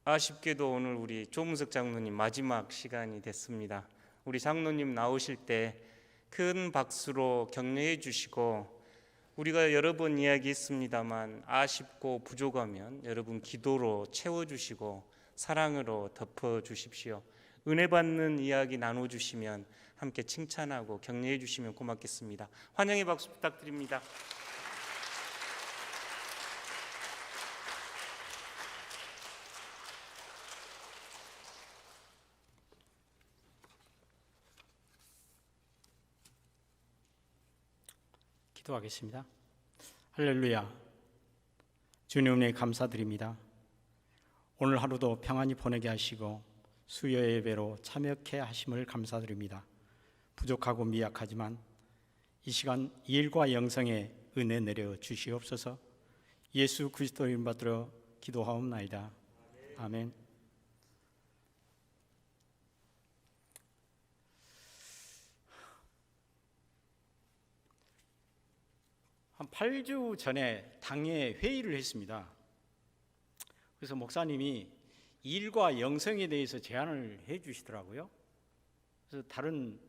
아쉽게도 오늘 우리 조문석 장로님 마지막 시간이 됐습니다. 우리 장로님 나오실 때 큰 박수로 격려해 주시고, 우리가 여러 번 이야기했습니다만 아쉽고 부족하면 여러분 기도로 채워주시고 사랑으로 덮어주십시오. 은혜 받는 이야기 나눠주시면 함께 칭찬하고 격려해 주시면 고맙겠습니다. 환영의 박수 부탁드립니다. 기도하겠습니다. 할렐루야. 주님 은혜 감사드립니다. 오늘 하루도 평안히 보내게 하시고 수요 예배로 참여케 하심을 감사드립니다. 부족하고 미약하지만 이 시간 일과 영성의 은혜 내려 주시옵소서. 예수 그리스도 이름 받들어 기도하옵나이다. 아멘. 한 8주 전에 당회 회의를 했습니다. 그래서 목사님이 일과 영성에 대해서 제안을 해 주시더라고요. 그래서 다른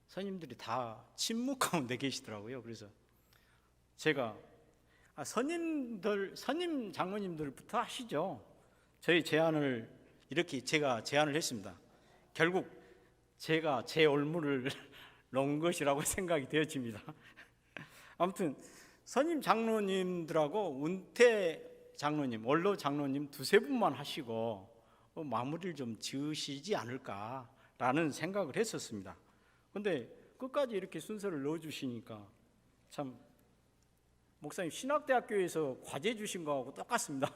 선임들이 다 침묵 가운데 계시더라고요. 그래서 제가 선임 장로님들부터 하시죠. 저희 제안을 이렇게 제가 제안을 했습니다. 결국 제가 제 올무를 놓은 것이라고 생각이 되어집니다. 아무튼 선임 장로님들하고 운태 장로님, 원로 장로님 두세 분만 하시고 마무리를 좀 지으시지 않을까라는 생각을 했었습니다. 근데 끝까지 이렇게 순서를 넣어주시니까 참 목사님 신학대학교에서 과제 주신 거하고 똑같습니다.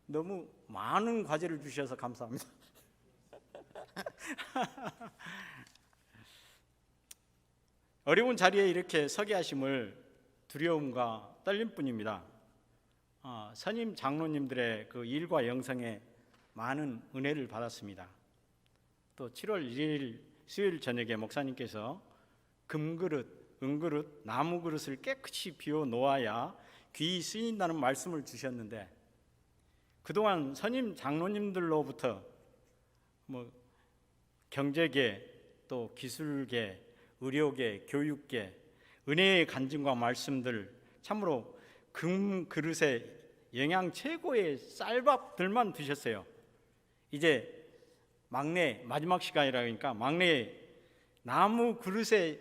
너무 많은 과제를 주셔서 감사합니다. 어려운 자리에 이렇게 서게 하심을 두려움과 떨림뿐입니다. 선임 장로님들의 그 일과 영성에 많은 은혜를 받았습니다. 또 7월 1일 수요일 저녁에 목사님께서 금그릇, 은그릇, 나무 그릇을 깨끗이 비워 놓아야 귀히 쓰인다는 말씀을 주셨는데, 그동안 선임 장로님들로부터 경제계, 또 기술계, 의료계, 교육계, 은혜의 간증과 말씀들, 참으로 금그릇에 영양 최고의 쌀밥들만 드셨어요. 이제 막내 마지막 시간이라니까 막내 나무 그릇에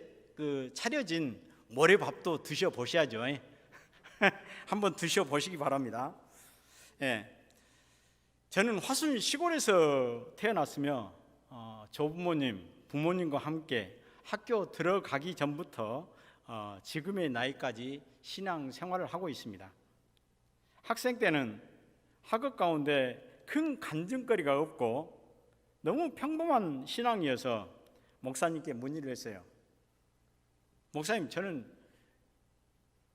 차려진 모래밥도 드셔보셔야죠. 한번 드셔보시기 바랍니다. 저는 화순 시골에서 태어났으며 조부모님, 부모님과 함께 학교 들어가기 전부터 지금의 나이까지 신앙 생활을 하고 있습니다. 학생 때는 학업 가운데 큰 간증거리가 없고 너무 평범한 신앙이어서 목사님께 문의를 했어요. 목사님, 저는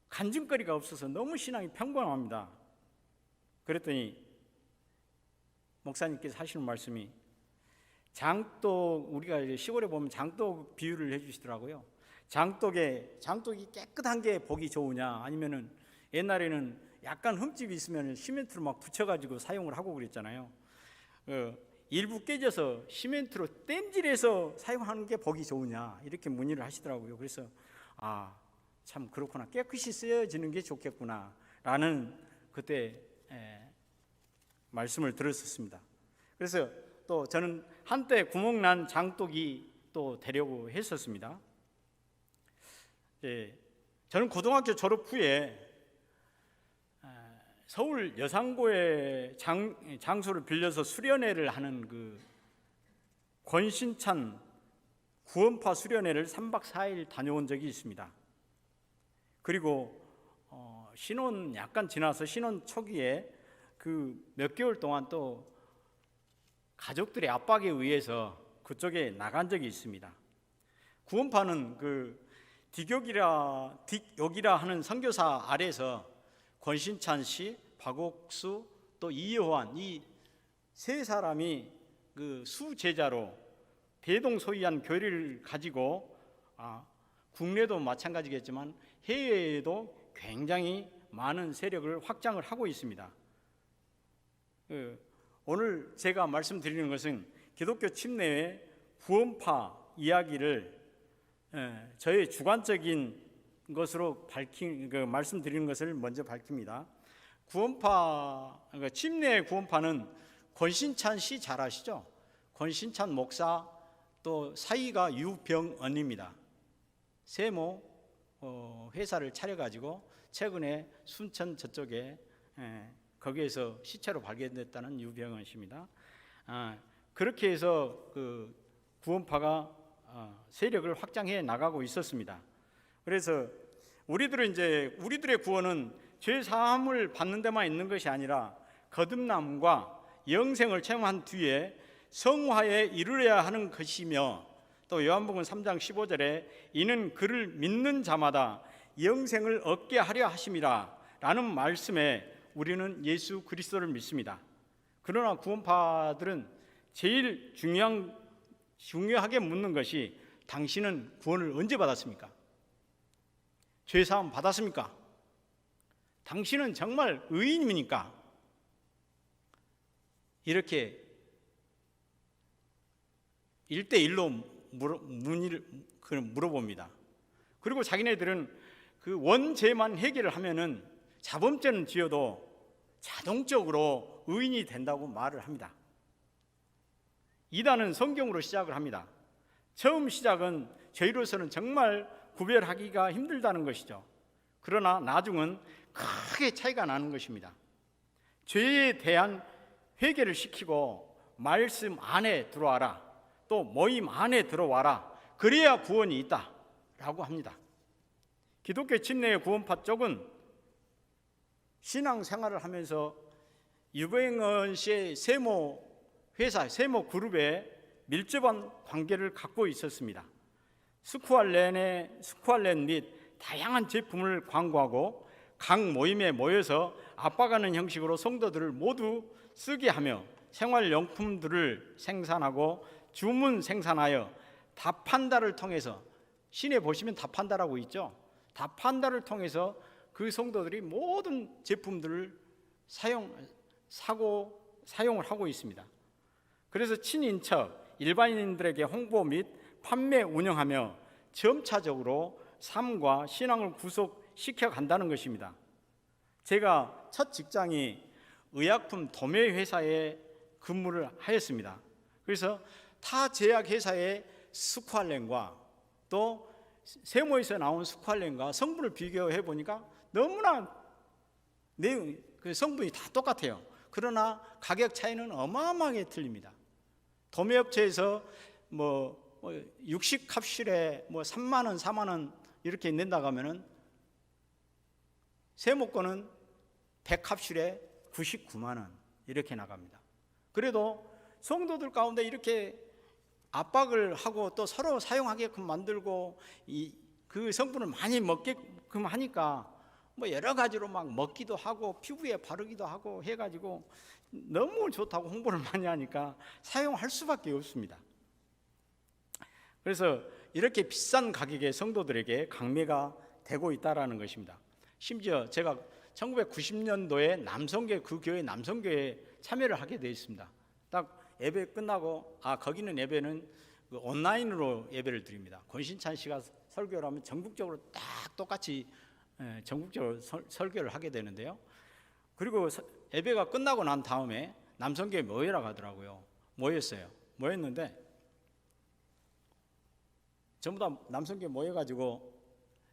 간증거리가 없어서 너무 신앙이 평범합니다. 그랬더니 목사님께서 하시는 말씀이, 장독, 우리가 시골에 보면 장독 비유를 해주시더라고요. 장독이 깨끗한 게 보기 좋으냐, 아니면은 옛날에는 약간 흠집이 있으면 시멘트로 막 붙여가지고 사용을 하고 그랬잖아요. 일부 깨져서 시멘트로 땜질해서 사용하는 게 보기 좋으냐, 이렇게 문의를 하시더라고요. 그래서 참 그렇구나, 깨끗이 쓰여지는 게 좋겠구나 라는 그때 말씀을 들었었습니다. 그래서 또 저는 한때 구멍난 장독이 또 되려고 했었습니다. 저는 고등학교 졸업 후에 서울 여상고의 장소를 빌려서 수련회를 하는 그 권신찬 구원파 수련회를 3박 4일 다녀온 적이 있습니다. 그리고 신혼 약간 지나서 신혼 초기에 그 몇 개월 동안 또 가족들의 압박에 의해서 그쪽에 나간 적이 있습니다. 구원파는 그 딕욕이라 하는 선교사 아래서 권신찬 씨, 박옥수, 또 이여환, 이 세 사람이 그 수제자로 대동소이한 교리를 가지고 국내도 마찬가지겠지만 해외에도 굉장히 많은 세력을 확장을 하고 있습니다. 오늘 제가 말씀드리는 것은 기독교 침례의 구원파 이야기를 저의 주관적인 것으로 말씀드리는 것을 먼저 밝힙니다. 그러니까 침례의 구원파는 권신찬 씨 잘 아시죠? 권신찬 목사 또 사위가 유병언입니다. 세모 회사를 차려가지고 최근에 순천 저쪽에 거기에서 시체로 발견됐다는 유병언 씨입니다. 그렇게 해서 그 구원파가 세력을 확장해 나가고 있었습니다. 그래서 우리들의 구원은 죄 사함을 받는 데만 있는 것이 아니라 거듭남과 영생을 체험한 뒤에 성화에 이르러야 하는 것이며, 또 요한복음 3장 15절에 이는 그를 믿는 자마다 영생을 얻게 하려 하심이라 라는 말씀에 우리는 예수 그리스도를 믿습니다. 그러나 구원파들은 제일 중요하게 묻는 것이 당신은 구원을 언제 받았습니까? 죄사함 받았습니까? 당신은 정말 의인입니까? 이렇게 1대1로 물어봅니다. 그리고 자기네들은 그 원죄만 해결을 하면은 자범죄는 지어도 자동적으로 의인이 된다고 말을 합니다. 이단은 성경으로 시작을 합니다. 처음 시작은 저희로서는 정말 구별하기가 힘들다는 것이죠. 그러나 나중은 크게 차이가 나는 것입니다. 죄에 대한 회개를 시키고 말씀 안에 들어와라, 또 모임 안에 들어와라, 그래야 구원이 있다 라고 합니다. 기독교 침례의 구원파 쪽은 신앙생활을 하면서 유병언 씨의 세모 회사, 세모 그룹에 밀접한 관계를 갖고 있었습니다. 스쿠알렛 및 다양한 제품을 광고하고 각 모임에 모여서 압박하는 형식으로 성도들을 모두 쓰게 하며 생활용품들을 생산하고 주문 생산하여 다판다를 통해서, 시내 보시면 다판다라고 있죠. 다판다를 통해서 그 성도들이 모든 제품들을 사용을 하고 있습니다. 그래서 친인척 일반인들에게 홍보 및 판매 운영하며 점차적으로 삶과 신앙을 구속시켜 간다는 것입니다. 제가 첫 직장이 의약품 도매 회사에 근무를 하였습니다. 그래서 타 제약 회사의 스쿠알렌과 또 세모에서 나온 스쿠알렌과 성분을 비교해 보니까 너무나 그 성분이 다 똑같아요. 그러나 가격 차이는 어마어마하게 틀립니다. 도매업체에서 60 캡슐에 3만 원, 4만 원 이렇게 낸다고 하면은 세모 거는 100 캡슐에 99만 원 이렇게 나갑니다. 그래도 성도들 가운데 이렇게 압박을 하고 또 서로 사용하게끔 만들고 그 성분을 많이 먹게끔 하니까 여러 가지로 막 먹기도 하고 피부에 바르기도 하고 해가지고 너무 좋다고 홍보를 많이 하니까 사용할 수밖에 없습니다. 그래서 이렇게 비싼 가격에 성도들에게 강매가 되고 있다라는 것입니다. 심지어 제가 1990년도에 남성교회, 그 교회 남성교회에 참여를 하게 되어 있습니다. 딱 예배 끝나고 거기는 예배는 온라인으로 예배를 드립니다. 권신찬 씨가 설교를 하면 전국적으로 딱 똑같이 전국적으로 설교를 하게 되는데요. 그리고 예배가 끝나고 난 다음에 남성교회 모여라 가더라고요. 모였는데 전부 다 남성교회 모여가지고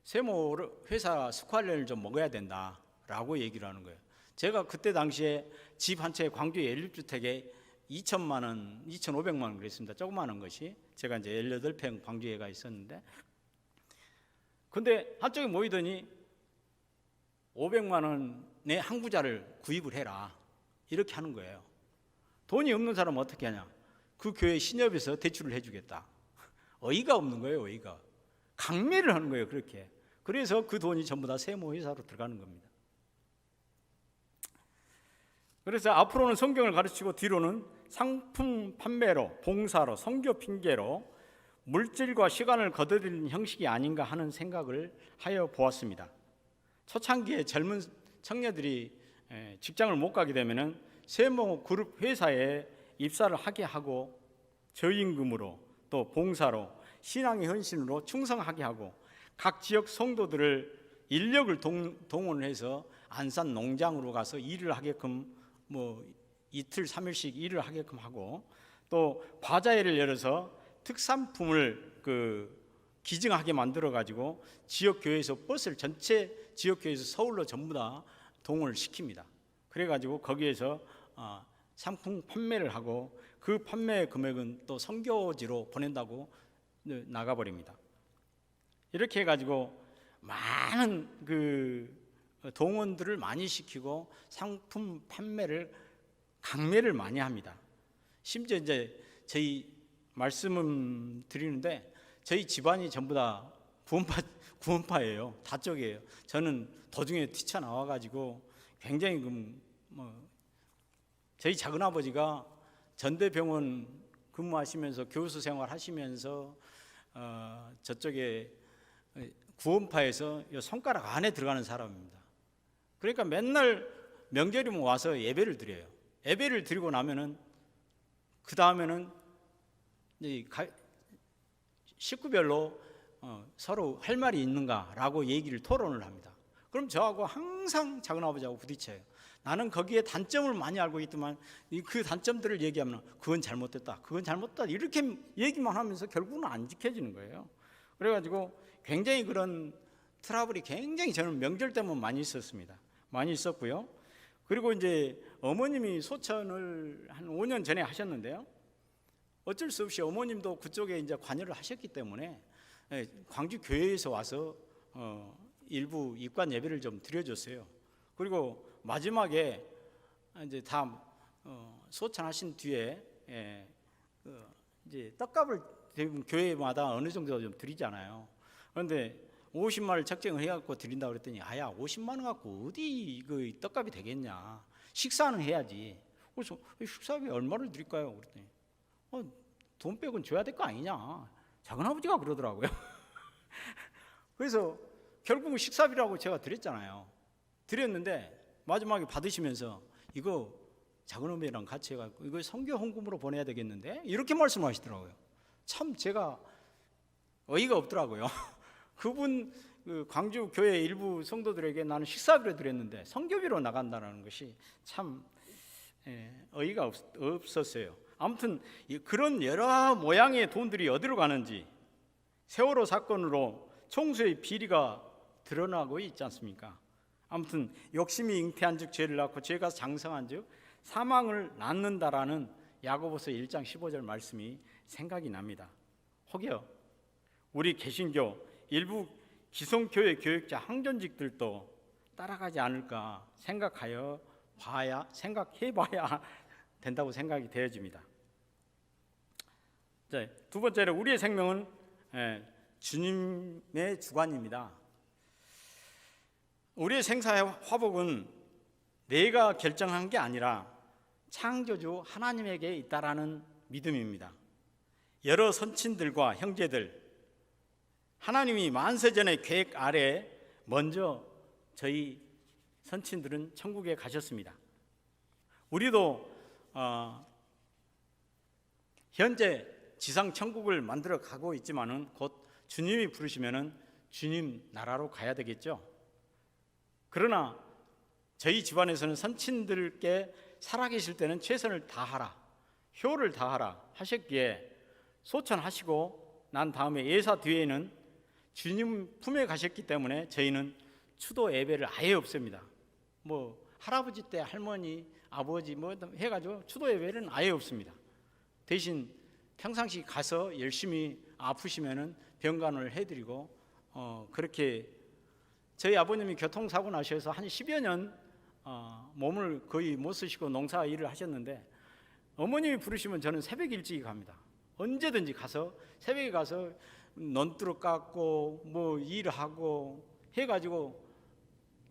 세모 회사 스쿠알렌을 좀 먹어야 된다라고 얘기를 하는 거예요. 제가 그때 당시에 집 한 채 광주 연립주택에 2,000만 원, 2,500만 원 그랬습니다. 조그마한 것이. 제가 이제 18평 광주에가 있었는데, 근데 한쪽에 모이더니 500만 원의 항구자를 구입을 해라 이렇게 하는 거예요. 돈이 없는 사람은 어떻게 하냐? 그 교회 신협에서 대출을 해주겠다. 어이가 없는 거예요. 어이가. 강매를 하는 거예요. 그렇게. 그래서 그 돈이 전부 다 세모 회사로 들어가는 겁니다. 그래서 앞으로는 성경을 가르치고 뒤로는 상품 판매로, 봉사로, 선교 핑계로 물질과 시간을 거둬들이는 형식이 아닌가 하는 생각을 하여 보았습니다. 초창기에 젊은 청년들이 직장을 못 가게 되면은 세모 그룹 회사에 입사를 하게 하고 저임금으로 또 봉사로 신앙의 헌신으로 충성하게 하고 각 지역 성도들을 인력을 동원해서 안산 농장으로 가서 일을 하게끔 뭐 이틀 3일씩 일을 하게끔 하고 또 바자회를 열어서 특산품을 기증하게 만들어 가지고 지역 교회에서 버스를 전체 지역 교회에서 서울로 전부 다 동원을 시킵니다. 그래 가지고 거기에서 상품 판매를 하고 그 판매 금액은 또 선교지로 보낸다고 나가 버립니다. 이렇게 해 가지고 많은 동원들을 많이 시키고 상품 판매를 강매를 많이 합니다. 심지어 이제 저희 말씀을 드리는데 저희 집안이 전부 다 구원파예요. 다쪽이에요. 저는 도중에 뛰쳐나와 가지고 굉장히 저희 작은아버지가 전대병원 근무하시면서 교수 생활하시면서 저쪽에 구원파에서 손가락 안에 들어가는 사람입니다. 그러니까 맨날 명절이면 와서 예배를 드려요. 예배를 드리고 나면은 그 다음에는 식구별로 서로 할 말이 있는가라고 얘기를 토론을 합니다. 그럼 저하고 항상 작은아버지하고 부딪혀요. 나는 거기에 단점을 많이 알고 있지만 그 단점들을 얘기하면 그건 잘못됐다, 그건 잘못됐다 이렇게 얘기만 하면서 결국은 안 지켜지는 거예요. 그래가지고 굉장히 그런 트러블이 굉장히 저는 명절 때면 많이 있었습니다. 많이 있었고요. 그리고 이제 어머님이 소천을 한 5년 전에 하셨는데요. 어쩔 수 없이 어머님도 그쪽에 이제 관여를 하셨기 때문에 광주 교회에서 와서 일부 입관 예배를 좀 드려줬어요. 그리고 마지막에 이제 다 소천하신 뒤에 이제 떡값을 대부분 교회마다 어느 정도 좀 드리잖아요. 그런데 50만 원을 책정을 해갖고 드린다 그랬더니 아야 50만 원 갖고 어디 그 떡값이 되겠냐, 식사는 해야지. 그래서 식사비 얼마를 드릴까요? 그랬더니 돈 빼곤 줘야 될 거 아니냐, 작은아버지가 그러더라고요. 그래서 결국은 식사비라고 제가 드렸잖아요. 드렸는데 마지막에 받으시면서 이거 작은어머니랑 같이 해갖고 이거 선교 헌금으로 보내야 되겠는데 이렇게 말씀하시더라고요. 참 제가 어이가 없더라고요. 그분 광주 교회 일부 성도들에게 나는 식사비로 드렸는데 선교비로 나간다는 것이 참 어이가 없었어요. 아무튼 그런 여러 모양의 돈들이 어디로 가는지 세월호 사건으로 총수의 비리가 드러나고 있지 않습니까? 아무튼 욕심이 잉태한 즉 죄를 낳고 죄가 장성한 즉 사망을 낳는다라는 야고보서 1장 15절 말씀이 생각이 납니다. 혹여 우리 개신교 일부 기성교회 교육자 항전직들도 따라가지 않을까 생각해 봐야 된다고 생각이 되어집니다. 두 번째로 우리의 생명은 주님의 주관입니다. 우리의 생사의 화복은 내가 결정한 게 아니라 창조주 하나님에게 있다라는 믿음입니다. 여러 선친들과 형제들, 하나님이 만세전의 계획 아래 먼저 저희 선친들은 천국에 가셨습니다. 우리도 현재 지상 천국을 만들어 가고 있지만은 곧 주님이 부르시면은 주님 나라로 가야 되겠죠. 그러나 저희 집안에서는 선친들께 살아계실 때는 최선을 다하라, 효를 다하라 하셨기에 소천하시고 난 다음에 예사 뒤에는 주님 품에 가셨기 때문에 저희는 추도 예배를 아예 없습니다. 뭐 할아버지 때 할머니, 아버지 뭐 해가지고 추도 예배는 아예 없습니다. 대신 평상시 가서 열심히 아프시면은 병간호를 해드리고 그렇게 저희 아버님이 교통사고 나셔서 한 10여 년 몸을 거의 못 쓰시고 농사 일을 하셨는데 어머님이 부르시면 저는 새벽 일찍 갑니다. 언제든지 가서 새벽에 가서 논두렁 깎고 뭐 일하고 해가지고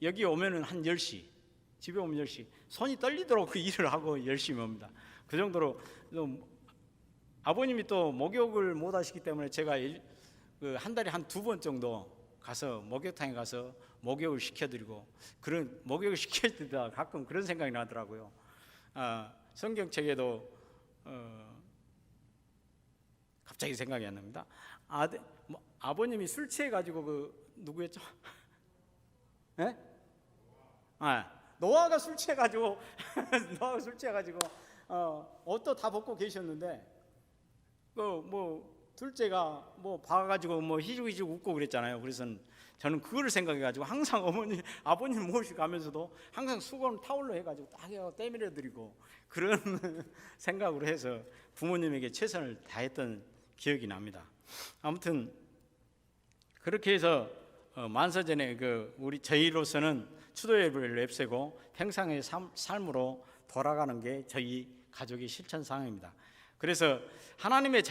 여기 오면은 한 10시, 집에 오면 10시, 손이 떨리도록 그 일을 하고 열심히 옵니다. 그 정도로 아버님이 또 목욕을 못 하시기 때문에 제가 한 달에 한 2번 정도 가서 목욕탕에 가서 목욕을 시켜드리고, 그런 목욕을 시켜드리다 가끔 그런 생각이 나더라고요. 성경책에도 갑자기 생각이 안 납니다. 아버님이 술 취해 가지고 그 누구였죠? 예? 노아가 술 취해 가지고 노아가 술 취해 가지고 옷도 다 벗고 계셨는데 그 뭐 둘째가 뭐 봐가지고 뭐 희죽희죽 웃고 그랬잖아요. 그래서 저는 그거를 생각해가지고 항상 아버님 모시고 가면서도 항상 수건 타올로 해가지고 딱 때밀어드리고 그런 생각으로 해서 부모님에게 최선을 다했던 기억이 납니다. 아무튼 그렇게 해서 만사전에 우리 저희로서는 추도예배를 냅세고 평상의 삶으로 돌아가는 게 저희 가족의 실천상입니다. 그래서 하나님의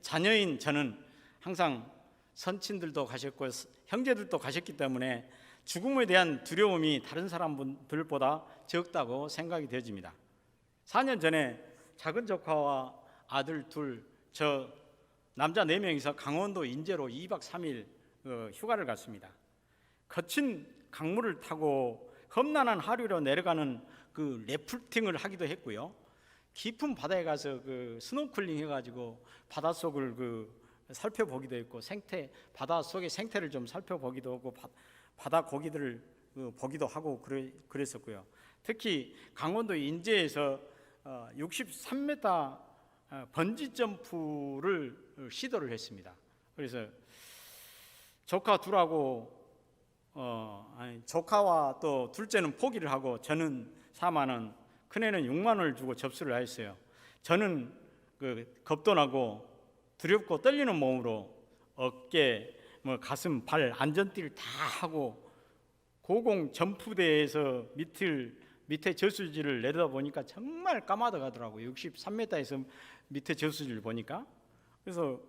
자녀인 저는 항상 선친들도 가셨고 형제들도 가셨기 때문에 죽음에 대한 두려움이 다른 사람들보다 적다고 생각이 되어집니다. 4년 전에 작은 조카와 아들 둘, 저 남자 4명이서 강원도 인제로 2박 3일 휴가를 갔습니다. 거친 강물을 타고 험난한 하류로 내려가는 그 래프팅을 하기도 했고요. 깊은 바다에 가서 스노클링 해가지고 바닷속을 살펴보기도 했고 바다 속의 생태를 좀 살펴보기도 하고 바다 고기들을 보기도 하고 그랬었고요. 특히 강원도 인제에서 63m 번지 점프를 시도를 했습니다. 그래서 조카 둘하고 조카와 또 둘째는 포기를 하고 저는 4만 원, 큰애는 6만 원을 주고 접수를 했어요. 저는 겁도 나고 두렵고 떨리는 몸으로 어깨, 가슴, 발 안전띠를 다 하고 고공 점프대에서 밑에 저수지를 내려다보니까 정말 까마득하더라고요. 63m에서 밑에 저수지를 보니까. 그래서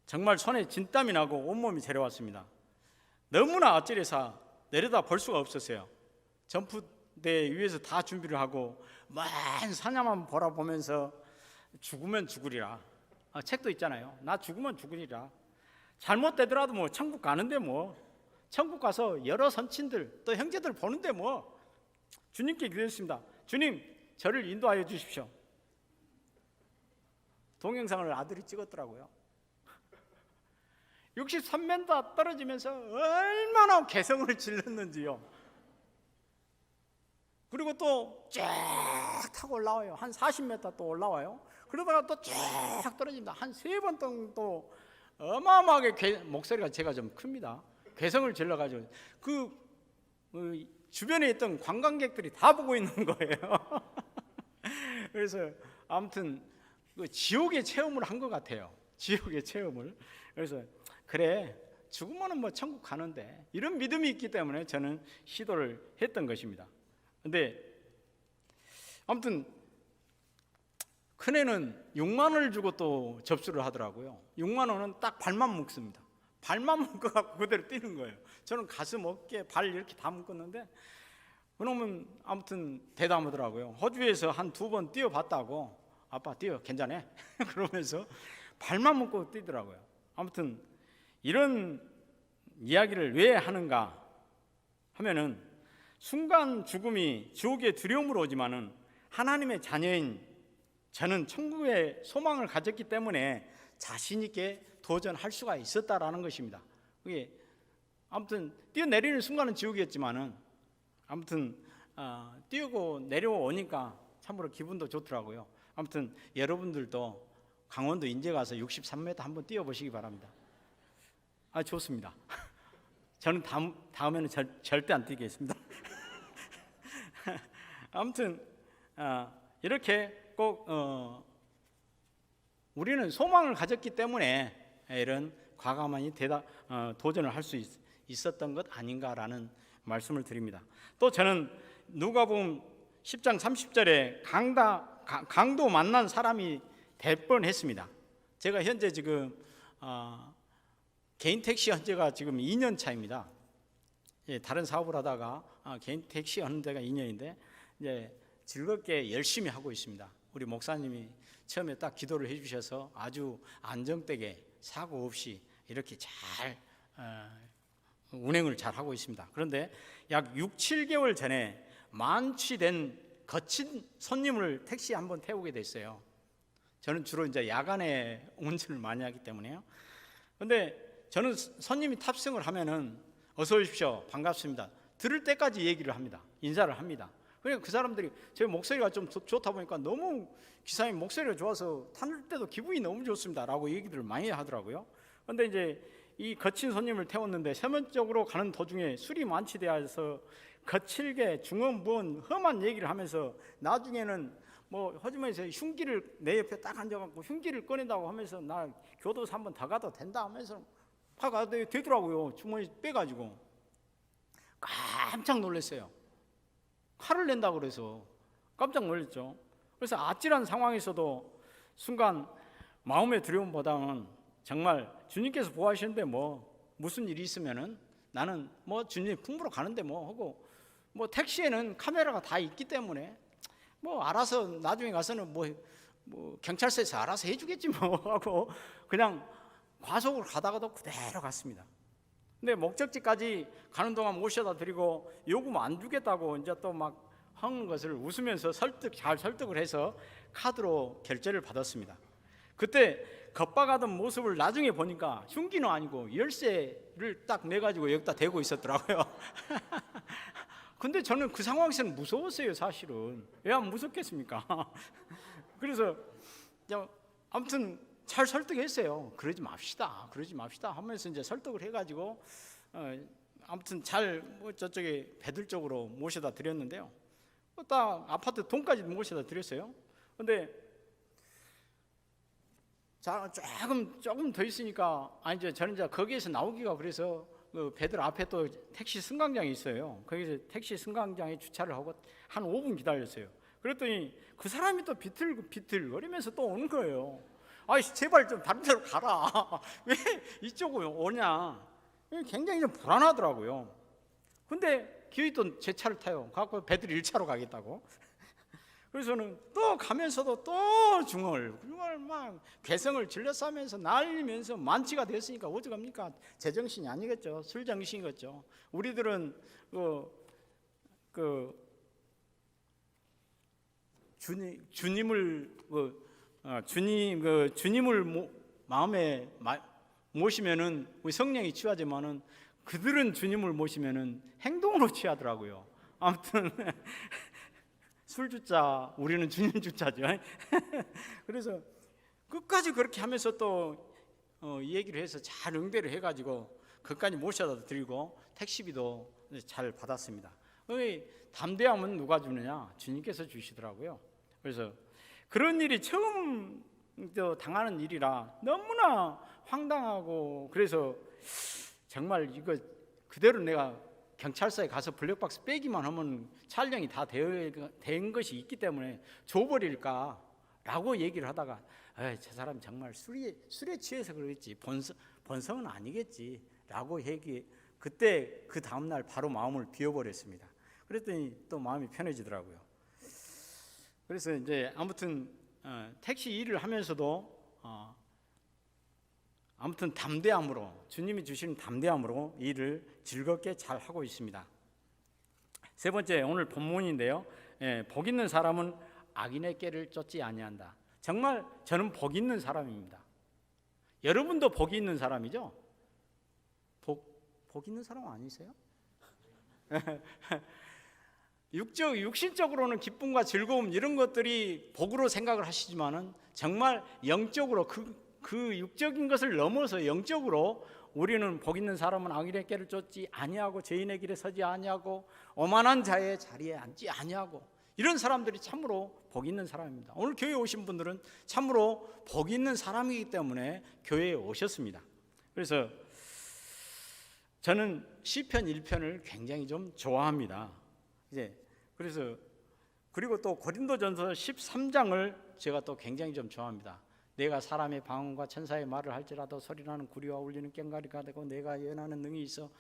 정말 손에 진땀이 나고 온몸이 저려왔습니다. 너무나 아찔해서 내려다 볼 수가 없었어요. 점프대 위에서 다 준비를 하고 먼 산야만 바라보면서 죽으면 죽으리라. 책도 있잖아요. 나 죽으면 죽으리라. 잘못되더라도 뭐 천국 가는데 뭐 천국 가서 여러 선친들 또 형제들 보는데 뭐 주님께 기도했습니다. 주님, 저를 인도하여 주십시오. 동영상을 아들이 찍었더라고요. 63m 떨어지면서 얼마나 개성을 질렀는지요. 그리고 또 쫙 타고 올라와요. 한 40m 또 올라와요. 그러다가 또 쫙 떨어집니다. 한 3번 정도 어마어마하게 목소리가 제가 좀 큽니다. 개성을 질러가지고 주변에 있던 관광객들이 다 보고 있는 거예요. 그래서 아무튼 지옥의 체험을 한 것 같아요. 지옥의 체험을. 그래서 그래, 죽으면 뭐 천국 가는데 이런 믿음이 있기 때문에 저는 시도를 했던 것입니다. 근데 아무튼 큰애는 6만 원을 주고 또 접수를 하더라고요. 6만 원은 딱 발만 묶습니다. 발만 묶어갖고 그대로 뛰는 거예요. 저는 가슴, 어깨, 발 이렇게 다 묶었는데 그놈은 아무튼 대담하더라고요. 호주에서 한 2번 뛰어봤다고. 아빠 뛰어, 괜찮아? 그러면서 발만 묶고 뛰더라고요. 아무튼 이런 이야기를 왜 하는가 하면은 순간 죽음이 지옥의 두려움으로 오지만은 하나님의 자녀인 저는 천국의 소망을 가졌기 때문에 자신 있게 도전할 수가 있었다라는 것입니다. 그게 아무튼 뛰어내리는 순간은 지옥이었지만은 아무튼 뛰고 내려오니까 참으로 기분도 좋더라고요. 아무튼 여러분들도 강원도 인제 가서 63m 한번 뛰어보시기 바랍니다. 좋습니다. 저는 다음에는 절대 안 뛰겠습니다. 아무튼 이렇게 꼭 우리는 소망을 가졌기 때문에 이런 과감하게 도전을 할 수 있었던 것 아닌가라는 말씀을 드립니다. 또 저는 누가복음 10장 30절에 강도 만난 사람이 될 뻔했습니다. 제가 현재 지금 개인 택시 한 지가 지금 2년 차입니다. 다른 사업을 하다가 개인 택시 하는 데가 2년인데 이제 즐겁게 열심히 하고 있습니다. 우리 목사님이 처음에 딱 기도를 해주셔서 아주 안정되게 사고 없이 이렇게 잘 운행을 잘 하고 있습니다. 그런데 약 6, 7개월 전에 만취된 거친 손님을 택시에 한번 태우게 됐어요. 저는 주로 이제 야간에 운전을 많이 하기 때문에요. 근데 저는 손님이 탑승을 하면은 어서 오십시오, 반갑습니다, 들을 때까지 얘기를 합니다. 인사를 합니다. 그러니까 그 사람들이 제 목소리가 좀 좋다 보니까 너무 기사님 목소리가 좋아서 타는 때도 기분이 너무 좋습니다 라고 얘기들을 많이 하더라고요. 근데 이제 이 거친 손님을 태웠는데 서면 쪽으로 가는 도중에 술이 만취되어서 거칠게 중언부언 험한 얘기를 하면서 나중에는 뭐 허주머니에서 흉기를 내 옆에 딱 앉아갖고 흉기를 꺼낸다고 하면서 나 교도소 한번 더 가도 된다 하면서 가도 되더라고요. 주머니 빼가지고 깜짝 놀랐어요. 칼을 낸다고 그래서 깜짝 놀랐죠. 그래서 아찔한 상황에서도 순간 마음의 두려움보다는 정말 주님께서 보호하시는데 뭐 무슨 일이 있으면은 나는 뭐 주님 품으로 가는데 뭐 하고, 뭐 택시에는 카메라가 다 있기 때문에 뭐 알아서 나중에 가서는 뭐 경찰서에서 알아서 해주겠지 뭐 하고 그냥 과속으로 가다가도 그대로 갔습니다. 근데 목적지까지 가는 동안 모셔다 드리고 요금 안 주겠다고 이제 또 막 하는 것을 웃으면서 잘 설득을 해서 카드로 결제를 받았습니다. 그때 겁박하던 모습을 나중에 보니까 흉기는 아니고 열쇠를 딱 내가지고 여기다 대고 있었더라고요. 근데 저는 그 상황에서는 무서웠어요. 사실은 왜 안 무섭겠습니까? 그래서 아무튼 잘 설득했어요. 그러지 맙시다 하면서 이제 설득을 해가지고 아무튼 잘 뭐 저쪽에 배들 쪽으로 모셔다 드렸는데요. 딱 아파트 동까지 모셔다 드렸어요. 근데 자 조금 더 있으니까 저는 이제 거기에서 나오기가 그래서 그 배들 앞에 또 택시 승강장이 있어요. 거기서 택시 승강장에 주차를 하고 한 5분 기다렸어요. 그랬더니 그 사람이 또 비틀거리면서 또 오는 거예요. 아이 제발 좀 다른 데로 가라. 왜 이쪽으로 오냐. 굉장히 좀 불안하더라고요. 근데 기어이 또 제 차를 타요. 갖고 배들이 1차로 가겠다고. 그래서는 또 가면서도 또 중얼 막 괴성을 질러싸면서 날리면서 만취가 됐으니까 어떡합니까? 제정신이 아니겠죠. 술정신이겠죠. 우리들은 주님을 마음에 모시면은 우리 성령이 취하지만은 그들은 주님을 모시면은 행동으로 취하더라고요. 아무튼 술 주자, 우리는 주님 주자죠. 그래서 끝까지 그렇게 하면서 또 얘기를 해서 잘 응대를 해가지고 그까지 모셔다 드리고 택시비도 잘 받았습니다. 담대함은 누가 주느냐? 주님께서 주시더라고요. 그래서 그런 일이 처음 당하는 일이라 너무나 황당하고, 그래서 정말 이거 그대로 내가 경찰서에 가서 블랙박스 빼기만 하면 촬영이 다 된 것이 있기 때문에 줘버릴까 라고 얘기를 하다가 저 사람 정말 술에 취해서 그러겠지, 본성은 아니겠지 라고 그때 그 다음날 바로 마음을 비워버렸습니다. 그랬더니 또 마음이 편해지더라고요. 그래서 이제 아무튼 택시 일을 하면서도 아무튼 담대함으로, 주님이 주시는 담대함으로 일을 즐겁게 잘 하고 있습니다. 세 번째, 오늘 본문인데요. 복 있는 사람은 악인의 꾀를 쫓지 아니한다. 정말 저는 복 있는 사람입니다. 여러분도 복이 있는 사람이죠? 복 있는 사람 아니세요? 육신적으로는 기쁨과 즐거움 이런 것들이 복으로 생각을 하시지만은 정말 영적으로 그 육적인 것을 넘어서 영적으로 우리는 복 있는 사람은 악인의 꾀를 쫓지 아니하고 죄인의 길에 서지 아니하고 오만한 자의 자리에 앉지 아니하고, 이런 사람들이 참으로 복 있는 사람입니다. 오늘 교회에 오신 분들은 참으로 복 있는 사람이기 때문에 교회에 오셨습니다. 그래서 저는 시편 1편을 굉장히 좀 좋아합니다. 그리고 또 고린도전서 13장을 제가 또 굉장히 좀 좋아합니다. 내가 사람의 방언과 천사의 말을 할지라도 소리나는 구리와 울리는 꽹과리가 되고 내가 예언하는 능이 있어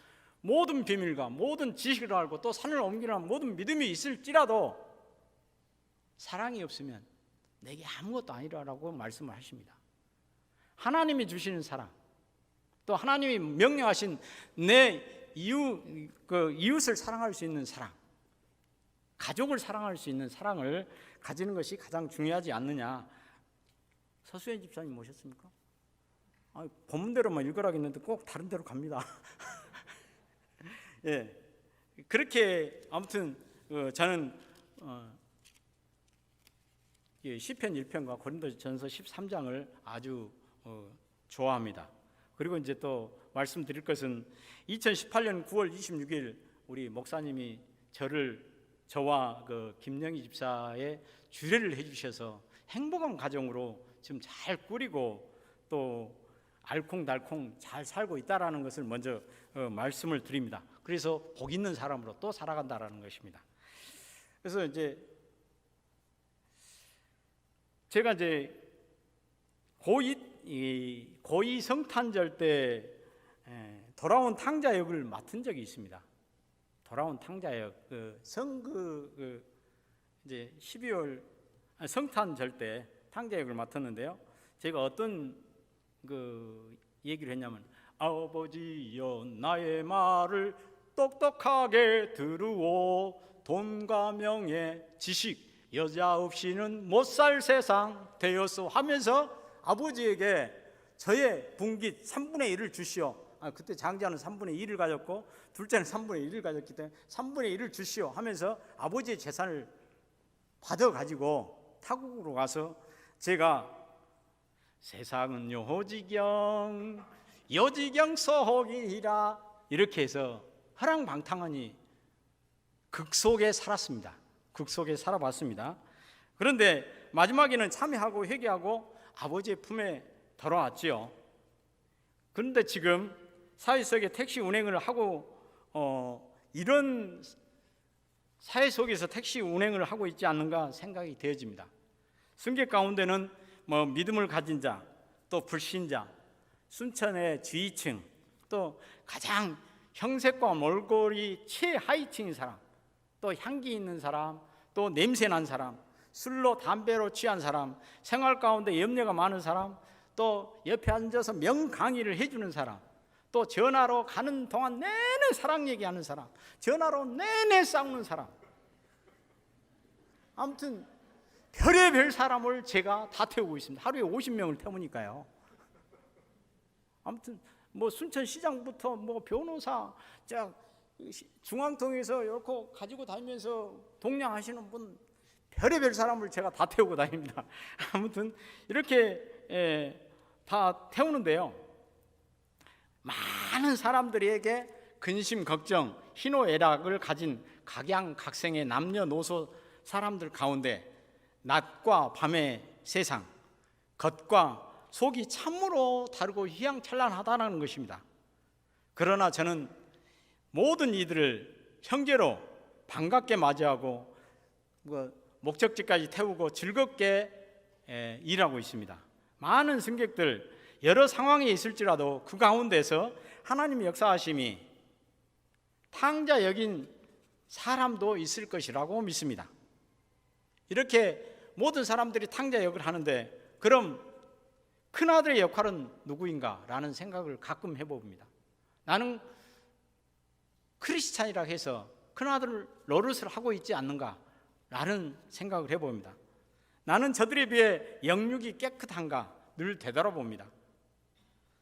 모든 비밀과 모든 지식을 알고 또 산을 옮기는 모든 믿음이 있을지라도 사랑이 없으면 내게 아무것도 아니라고 말씀을 하십니다. 하나님이 주시는 사랑, 또 하나님이 명령하신 내 이웃을 사랑할 수 있는 사랑, 가족을 사랑할 수 있는 사랑을 가지는 것이 가장 중요하지 않느냐. 서수연 집사님 모셨습니까? 본문대로만 읽으라고 했는데 꼭 다른 데로 갑니다. 예, 그렇게 아무튼 저는 시편 1편과 고린도전서 13장을 아주 좋아합니다. 그리고 이제 또 말씀드릴 것은 2018년 9월 26일 우리 목사님이 저와 그 김영희 집사의 주례를 해주셔서 행복한 가정으로 지금 잘 꾸리고 또 알콩달콩 잘 살고 있다라는 것을 먼저 말씀을 드립니다. 그래서 복 있는 사람으로 또 살아간다라는 것입니다. 그래서 이제 제가 이제 고이 성탄절 때 돌아온 탕자 역을 맡은 적이 있습니다. 돌아온 탕자 역 이제 12월 성탄절 때 탕자 역을 맡았는데요. 제가 어떤 얘기를 했냐면, 아버지여 나의 말을 똑똑하게 들으오. 돈과 명예 지식 여자 없이는 못 살 세상 되었소 하면서 아버지에게 저의 분깃 3분의 1을 주시오. 그때 장자는 3분의 1을 가졌고 둘째는 3분의 1을 가졌기 때문에 3분의 1을 주시오 하면서 아버지의 재산을 받아가지고 타국으로 가서 제가 세상은 여지경 서옥이라 이렇게 해서 허랑방탕하니 극속에 살았습니다. 극속에 살아봤습니다. 그런데 마지막에는 참회하고 회개하고 아버지의 품에 돌아왔지요. 그런데 지금 사회 속에 택시 운행을 하고 이런 사회 속에서 택시 운행을 하고 있지 않는가 생각이 되어집니다. 승객 가운데는 믿음을 가진 자, 또 불신자, 순천의 지위층, 또 가장 형색과 몰골이 최하위층인 사람, 또 향기 있는 사람, 또 냄새난 사람, 술로 담배로 취한 사람, 생활 가운데 염려가 많은 사람, 또 옆에 앉아서 명강의를 해주는 사람, 또 전화로 가는 동안 내내 사랑 얘기하는 사람, 전화로 내내 싸우는 사람, 아무튼 별의별 사람을 제가 다 태우고 있습니다. 하루에 50명을 태우니까요. 아무튼 순천시장부터 변호사, 중앙통에서 이렇게 가지고 다니면서 동냥하시는 분, 별의별 사람을 제가 다 태우고 다닙니다. 아무튼 이렇게 다 태우는데요. 많은 사람들에게 근심, 걱정, 희노애락을 가진 각양각색의 남녀노소 사람들 가운데 낮과 밤의 세상, 겉과 속이 참으로 다르고 휘황찬란하다는 것입니다. 그러나 저는 모든 이들을 형제로 반갑게 맞이하고 목적지까지 태우고 즐겁게 일하고 있습니다. 많은 승객들 여러 상황에 있을지라도 그 가운데서 하나님의 역사하심이 탕자 여긴 사람도 있을 것이라고 믿습니다. 이렇게 모든 사람들이 탕자 역을 하는데 그럼 큰아들의 역할은 누구인가? 라는 생각을 가끔 해봅니다. 나는 크리스찬이라 해서 큰아들 노릇을 하고 있지 않는가? 라는 생각을 해봅니다. 나는 저들에 비해 영육이 깨끗한가? 늘 되돌아봅니다.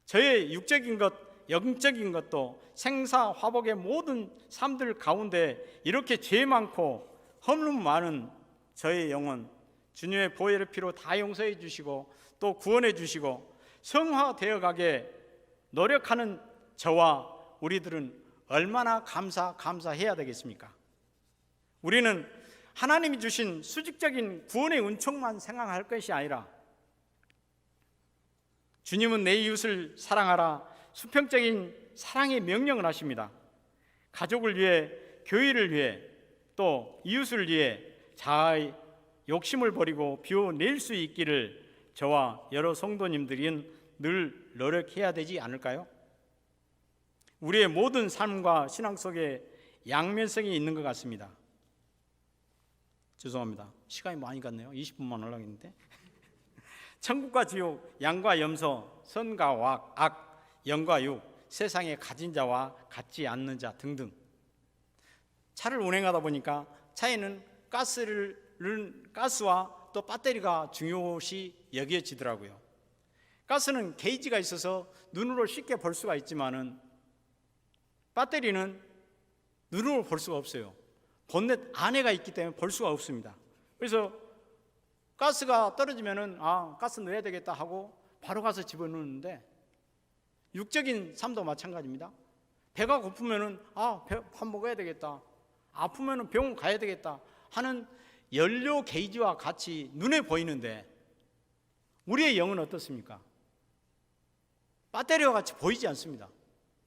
저의 육적인 것, 영적인 것도 생사화복의 모든 삶들 가운데 이렇게 죄 많고 험름 많은 저의 영혼, 주님의 보혈의 피로 다 용서해 주시고 또 구원해 주시고 성화되어 가게 노력하는 저와 우리들은 얼마나 감사해야 되겠습니까? 우리는 하나님이 주신 수직적인 구원의 은총만 생각할 것이 아니라 주님은 내 이웃을 사랑하라 수평적인 사랑의 명령을 하십니다. 가족을 위해, 교회를 위해, 또 이웃을 위해 자아의 욕심을 버리고 비워낼 수 있기를 저와 여러 성도님들은 늘 노력해야 되지 않을까요? 우리의 모든 삶과 신앙 속에 양면성이 있는 것 같습니다. 죄송합니다. 시간이 많이 갔네요. 20분만 하려고 했는데. 천국과 지옥, 양과 염소, 선과 악, 영과 육, 세상에 가진 자와 갖지 않는 자 등등. 차를 운행하다 보니까 차에는 가스와 또 배터리가 중요시 여겨지더라고요. 가스는 게이지가 있어서 눈으로 쉽게 볼 수가 있지만은 배터리는 눈으로 볼 수가 없어요. 본넷 안에가 있기 때문에 볼 수가 없습니다. 그래서 가스가 떨어지면은 가스 넣어야 되겠다 하고 바로 가서 집어넣는데, 육적인 삶도 마찬가지입니다. 배가 고프면은 밥 먹어야 되겠다, 아프면은 병원 가야 되겠다 하는 연료 게이지와 같이 눈에 보이는데, 우리의 영은 어떻습니까? 배터리와 같이 보이지 않습니다.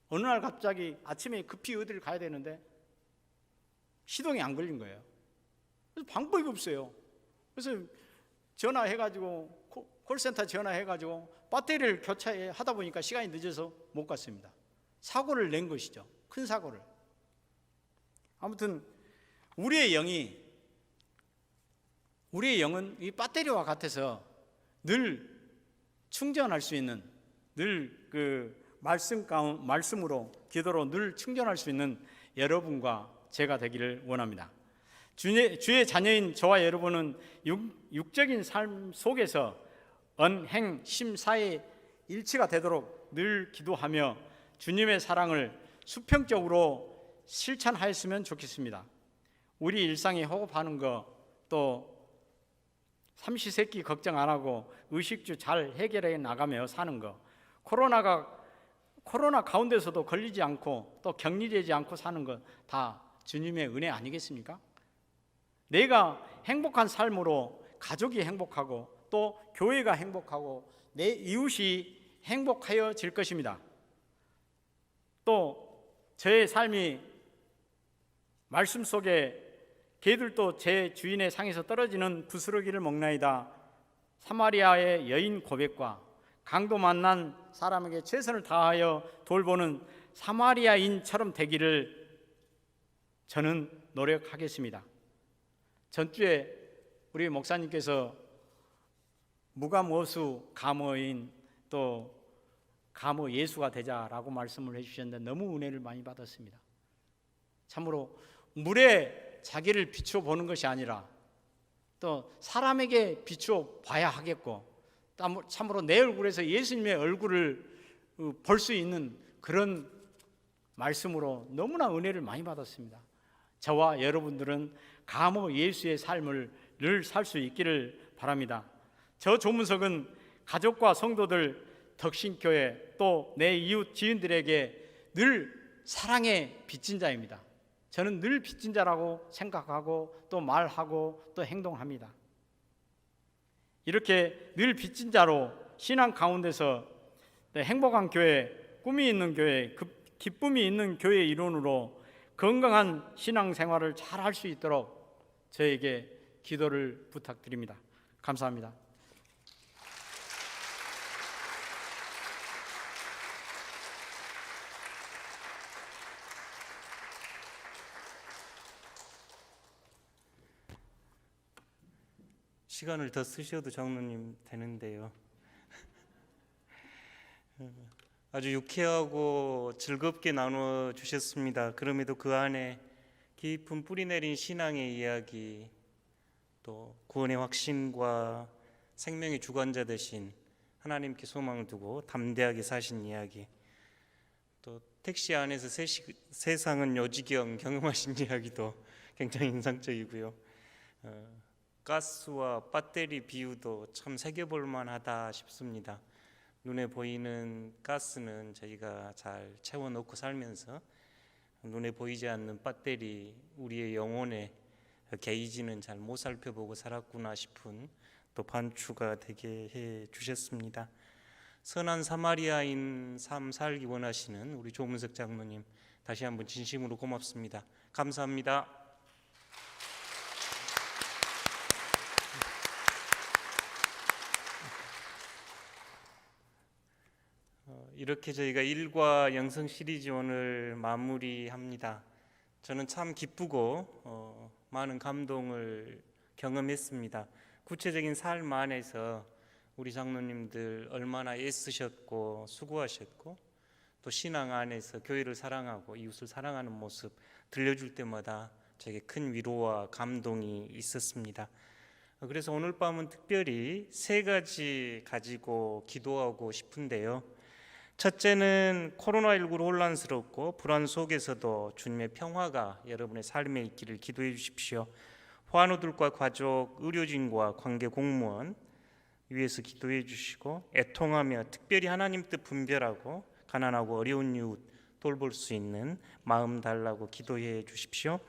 어느 날 갑자기 아침에 급히 어디를 가야 되는데 시동이 안 걸린 거예요. 그래서 방법이 없어요. 그래서 전화해가지고 콜센터 전화해가지고 배터리를 교체하다 보니까 시간이 늦어서 못 갔습니다. 사고를 낸 것이죠. 큰 사고를. 아무튼 우리의 영은 이 배터리와 같아서 늘 충전할 수 있는, 늘 그 말씀으로 기도로 늘 충전할 수 있는 여러분과 제가 되기를 원합니다. 주의 자녀인 저와 여러분은 육적인 삶 속에서 언행 심사의 일치가 되도록 늘 기도하며 주님의 사랑을 수평적으로 실천하였으면 좋겠습니다. 우리 일상에 호흡하는 거, 또 삼시세끼 걱정 안 하고 의식주 잘 해결해 나가며 사는 거, 코로나 가운데서도 걸리지 않고 또 격리되지 않고 사는 것 다 주님의 은혜 아니겠습니까? 내가 행복한 삶으로 가족이 행복하고 또 교회가 행복하고 내 이웃이 행복하여질 것입니다. 또 저의 삶이 말씀 속에 개들도 제 주인의 상에서 떨어지는 부스러기를 먹나이다, 사마리아의 여인 고백과 강도 만난 사람에게 최선을 다하여 돌보는 사마리아인처럼 되기를 저는 노력하겠습니다. 전주에 우리 목사님께서 무가모수 가모인 또 가모 예수가 되자라고 말씀을 해주셨는데 너무 은혜를 많이 받았습니다. 참으로 물에 자기를 비추어 보는 것이 아니라 또 사람에게 비추어 봐야 하겠고, 참으로 내 얼굴에서 예수님의 얼굴을 볼 수 있는 그런 말씀으로 너무나 은혜를 많이 받았습니다. 저와 여러분들은 가모 예수의 삶을 늘 살 수 있기를 바랍니다. 저 조문석은 가족과 성도들, 덕신교회 또 내 이웃 지인들에게 늘 사랑의 빚진 자입니다. 저는 늘 빚진 자라고 생각하고 또 말하고 또 행동합니다. 이렇게 늘 빚진 자로 신앙 가운데서 행복한 교회, 꿈이 있는 교회, 기쁨이 있는 교회 일원으로 건강한 신앙생활을 잘 할 수 있도록 저에게 기도를 부탁드립니다. 감사합니다. 시간을 더 쓰셔도 장로님 되는데요. 아주 유쾌하고 즐겁게 나눠 주셨습니다. 그럼에도 그 안에 깊은 뿌리 내린 신앙의 이야기, 또 구원의 확신과 생명의 주관자 되신 하나님께 소망을 두고 담대하게 사신 이야기, 또 택시 안에서 세상은 요지경 경험하신 이야기도 굉장히 인상적이고요. 가스와 배터리 비유도 참 새겨볼 만하다 싶습니다. 눈에 보이는 가스는 저희가 잘 채워놓고 살면서 눈에 보이지 않는 배터리, 우리의 영혼의 게이지는 잘 못 살펴보고 살았구나 싶은 또 반추가 되게 해 주셨습니다. 선한 사마리아인 삶 살기 원하시는 우리 조문석 장로님, 다시 한번 진심으로 고맙습니다. 감사합니다. 이렇게 저희가 일과 영성 시리즈 오늘 마무리합니다. 저는 참 기쁘고 많은 감동을 경험했습니다. 구체적인 삶 안에서 우리 장로님들 얼마나 애쓰셨고 수고하셨고, 또 신앙 안에서 교회를 사랑하고 이웃을 사랑하는 모습 들려줄 때마다 제게 큰 위로와 감동이 있었습니다. 그래서 오늘 밤은 특별히 세 가지 가지고 기도하고 싶은데요. 첫째는 코로나19로 혼란스럽고 불안 속에서도 주님의 평화가 여러분의 삶에 있기를 기도해 주십시오. 환우들과 가족, 의료진과 관계 공무원 위해서 기도해 주시고, 애통하며 특별히 하나님 뜻 분별하고 가난하고 어려운 이웃 돌볼 수 있는 마음 달라고 기도해 주십시오.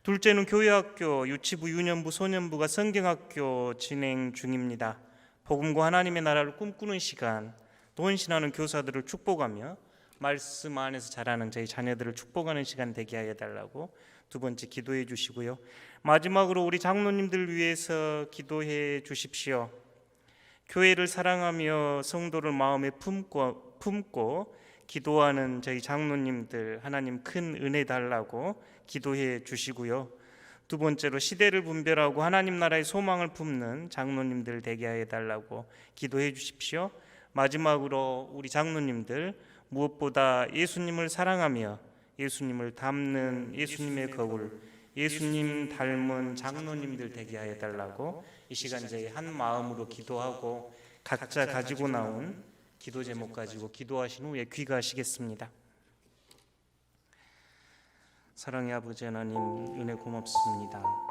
둘째는 교회학교, 유치부, 유년부, 소년부가 성경학교 진행 중입니다. 복음과 하나님의 나라를 꿈꾸는 시간, 또 헌신하는 교사들을 축복하며 말씀 안에서 자라는 저희 자녀들을 축복하는 시간 되게 하여 달라고 두 번째 기도해 주시고요. 마지막으로 우리 장로님들 위해서 기도해 주십시오. 교회를 사랑하며 성도를 마음에 품고 기도하는 저희 장로님들 하나님 큰 은혜 달라고 기도해 주시고요. 두 번째로 시대를 분별하고 하나님 나라의 소망을 품는 장로님들 되게 하여 달라고 기도해 주십시오. 마지막으로 우리 장로님들 무엇보다 예수님을 사랑하며 예수님을 닮는 예수님의 거울, 예수님 닮은 장로님들 되게 하여 달라고 이 시간 저희 한 마음으로 기도하고 각자 가지고 나온 기도 제목 가지고 기도하신 후에 귀가하시겠습니다. 사랑의 아버지 하나님, 은혜 고맙습니다.